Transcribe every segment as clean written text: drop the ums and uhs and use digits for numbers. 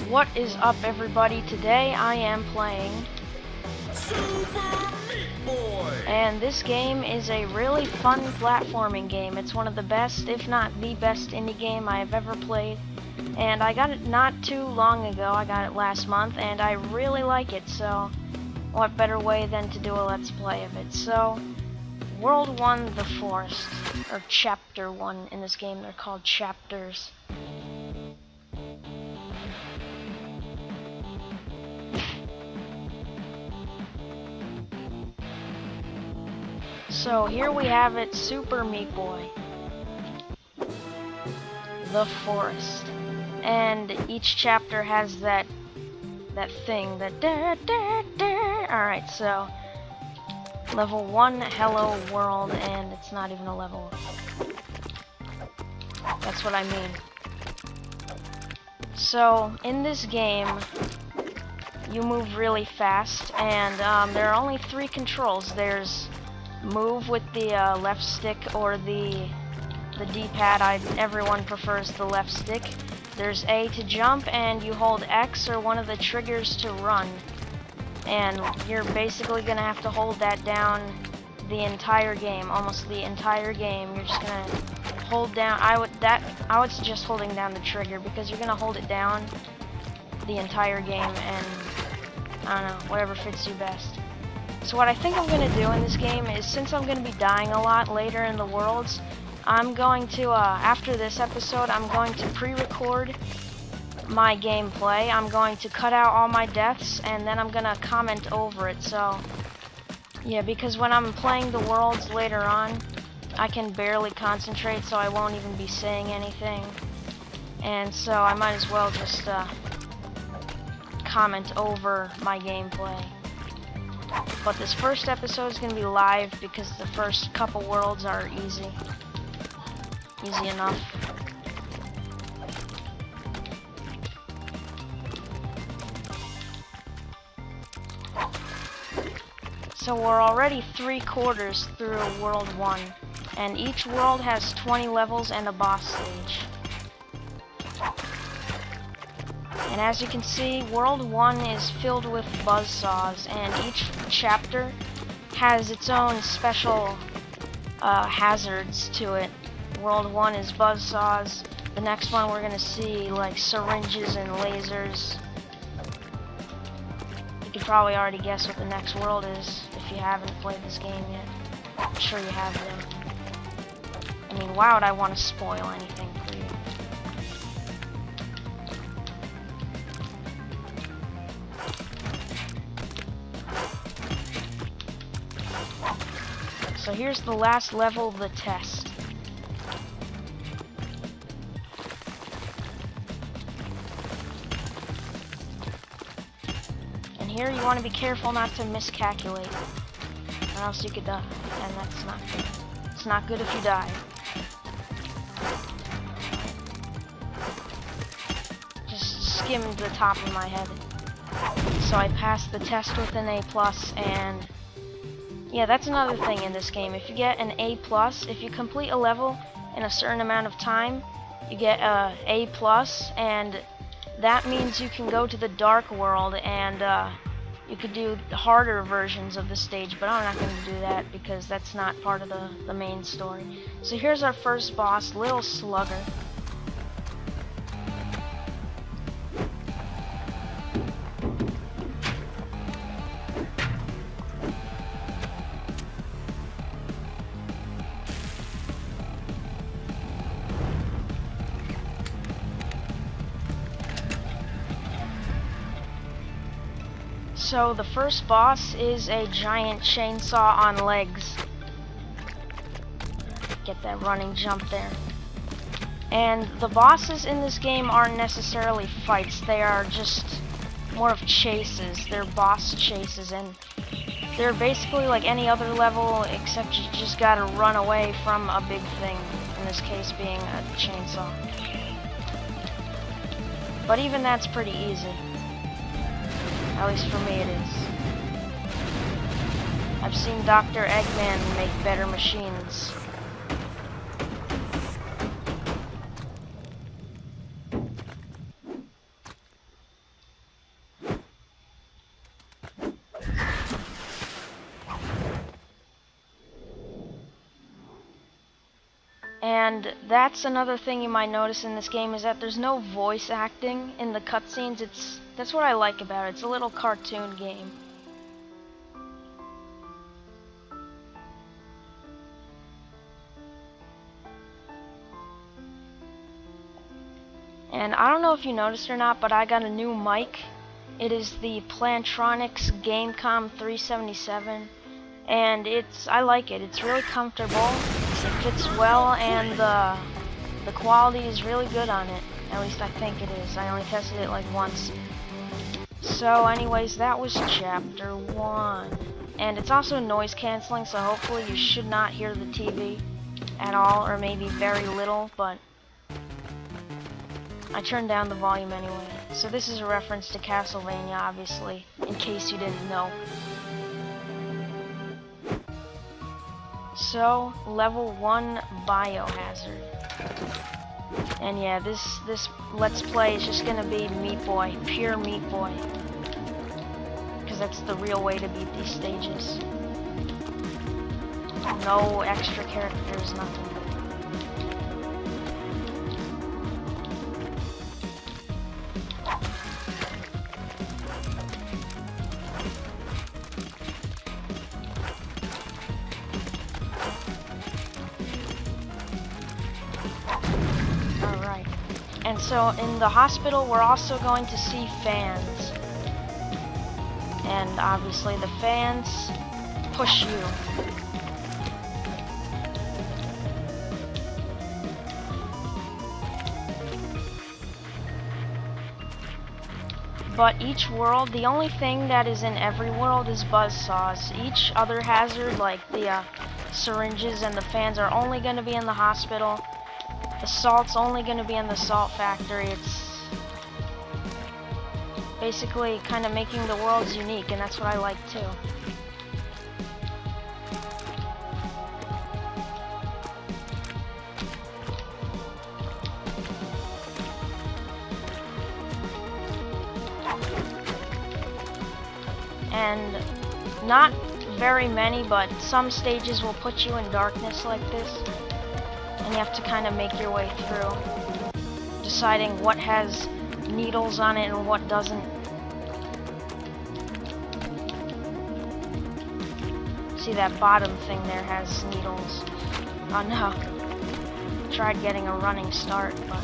What is up, everybody? Today I am playing Super Meat Boy! And this game is a really fun platforming game. It's one of the best, if not the best, indie game I have ever played. And I got it not too long ago. I got it last month, and I really like it, so what better way than to do a let's play of it. So, World 1, The Forest, or Chapter 1 in this game. They're called chapters. So here we have it, Super Meat Boy, The Forest, and each chapter has that thing, that da da da. Alright, so level 1, Hello World, and it's not even a level. That's what I mean. So in this game, you move really fast, and there are only 3 controls. There's move with the left stick or the D-pad. Everyone prefers the left stick. There's A to jump, and you hold X or one of the triggers to run. And you're basically gonna have to hold that down the entire game, almost the entire game. You're just gonna hold down. I would suggest holding down the trigger because you're gonna hold it down the entire game, and I don't know, whatever fits you best. So what I think I'm going to do in this game is, since I'm going to be dying a lot later in the worlds, I'm going to, after this episode, I'm going to pre-record my gameplay. I'm going to cut out all my deaths, and then I'm going to comment over it. So, yeah, because when I'm playing the worlds later on, I can barely concentrate, so I won't even be saying anything. And so I might as well just comment over my gameplay. But this first episode is going to be live because the first couple worlds are easy enough. So we're already 3/4 through World 1, and each world has 20 levels and a boss stage. And as you can see, World 1 is filled with buzzsaws, and each chapter has its own special hazards to it. World 1 is buzzsaws. The next one we're going to see like syringes and lasers. You could probably already guess what the next world is if you haven't played this game yet. I'm sure you have though. I mean, why would I want to spoil anything for you? So here's the last level of the test. And here you want to be careful not to miscalculate, or else you could die, and that's not good. It's not good if you die. Just skimmed the top of my head. So I passed the test with an A+, and yeah, that's another thing in this game. If you get an A+, if you complete a level in a certain amount of time, you get a A+, and that means you can go to the Dark World, and you could do harder versions of the stage, but I'm not going to do that because that's not part of the main story. So here's our first boss, Little Slugger. So the first boss is a giant chainsaw on legs. Get that running jump there. And the bosses in this game aren't necessarily fights, they are just more of chases. They're boss chases, and they're basically like any other level, except you just gotta run away from a big thing, in this case being a chainsaw. But even that's pretty easy. At least for me it is. I've seen Dr. Eggman make better machines. And that's another thing you might notice in this game, is that there's no voice acting in the cutscenes. That's what I like about it. It's a little cartoon game. And I don't know if you noticed or not, but I got a new mic. It is the Plantronics Gamecom 377, and I like it. It's really comfortable, it fits well, and the quality is really good on it. At least I think it is. I only tested it like once. So anyways, that was chapter 1. And it's also noise canceling, so hopefully you should not hear the TV at all, or maybe very little, but I turned down the volume anyway. So this is a reference to Castlevania, obviously, in case you didn't know. So, level 1 Biohazard. And yeah, this Let's Play is just gonna be Meat Boy, pure Meat Boy. Because that's the real way to beat these stages. No extra characters, nothing. And so in the hospital, we're also going to see fans. And obviously the fans push you. But each world, the only thing that is in every world is buzzsaws. Each other hazard, like the syringes and the fans, are only going to be in the hospital. The salt's only going to be in the salt factory. It's basically kind of making the worlds unique, and that's what I like too. And not very many, but some stages will put you in darkness like this. And you have to kind of make your way through, deciding what has needles on it and what doesn't. See, that bottom thing there has needles. Oh no. Tried getting a running start, but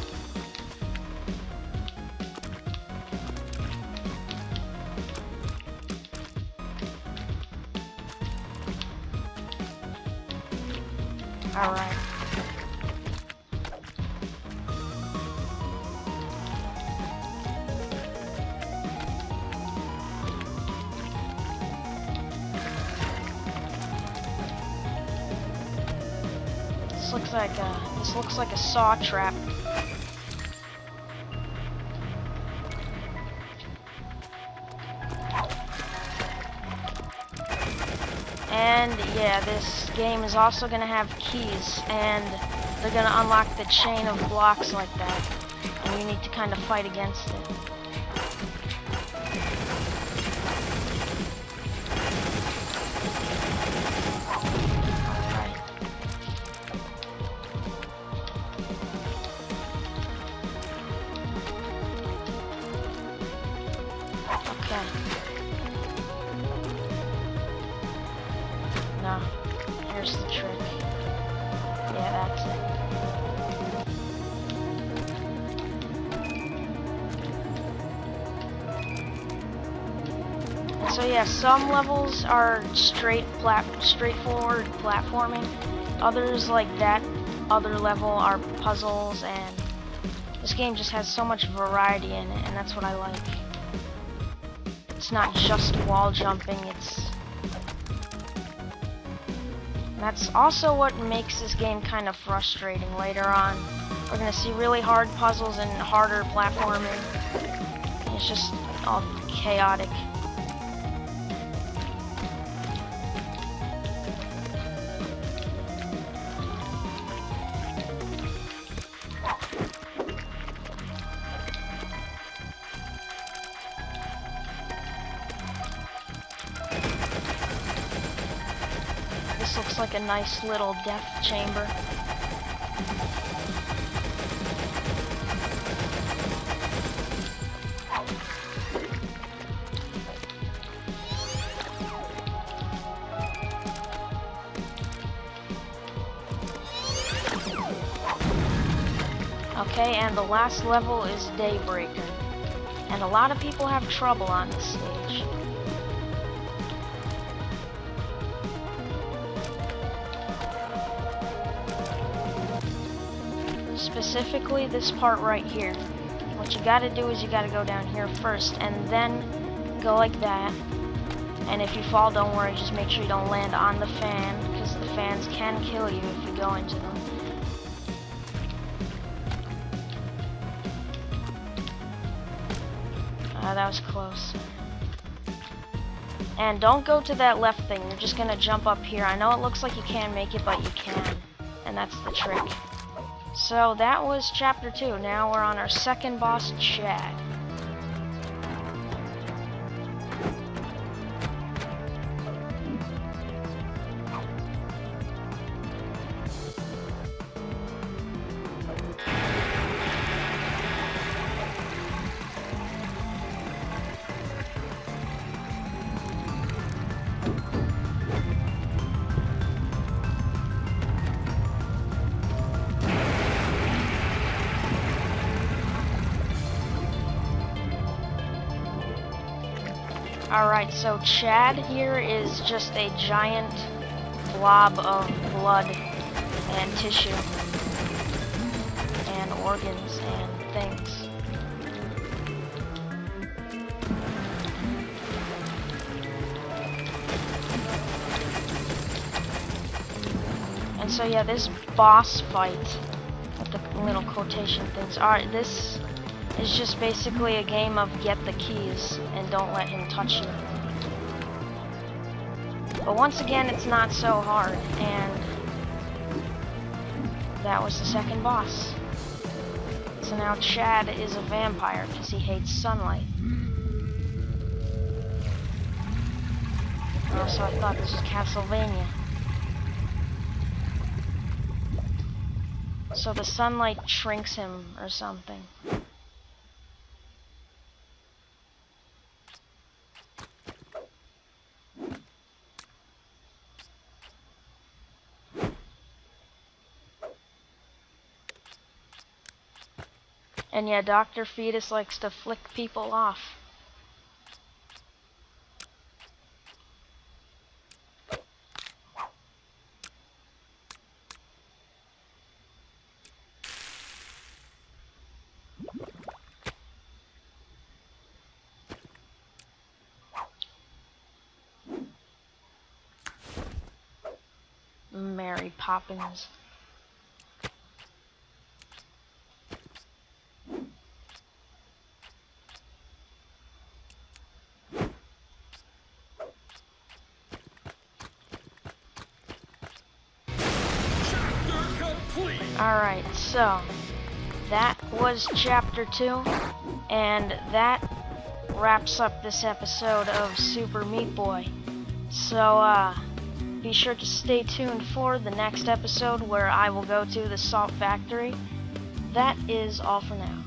alright. This looks like a saw trap. And yeah, this game is also gonna have keys, and they're gonna unlock the chain of blocks like that, and you need to kind of fight against it. No, here's the trick. Yeah, that's it. And so yeah, some levels are straightforward platforming. Others, like that other level, are puzzles, and this game just has so much variety in it, and that's what I like. It's not just wall jumping, that's also what makes this game kind of frustrating later on. We're gonna see really hard puzzles and harder platforming. It's just all chaotic. This looks like a nice little death chamber. Okay, and the last level is Daybreaker. And a lot of people have trouble on this stage. Specifically this part right here. What you gotta do is you gotta go down here first and then go like that. And if you fall, don't worry, just make sure you don't land on the fan, because the fans can kill you if you go into them. That was close. And don't go to that left thing, you're just gonna jump up here. I know it looks like you can't make it, but you can. And that's the trick. So that was chapter 2. Now we're on our second boss, Chad. Alright, so Chad here is just a giant blob of blood and tissue and organs and things. And so yeah, this boss fight with the little quotation things, alright, this is just basically a game of get the keys and don't let him touch you. But once again, it's not so hard, and that was the second boss. So now Chad is a vampire because he hates sunlight. Oh, so I thought this was Castlevania. So the sunlight shrinks him or something. And yeah, Dr. Fetus likes to flick people off. Mary Poppins. Alright, so that was chapter 2, and that wraps up this episode of Super Meat Boy. So, be sure to stay tuned for the next episode where I will go to the Salt Factory. That is all for now.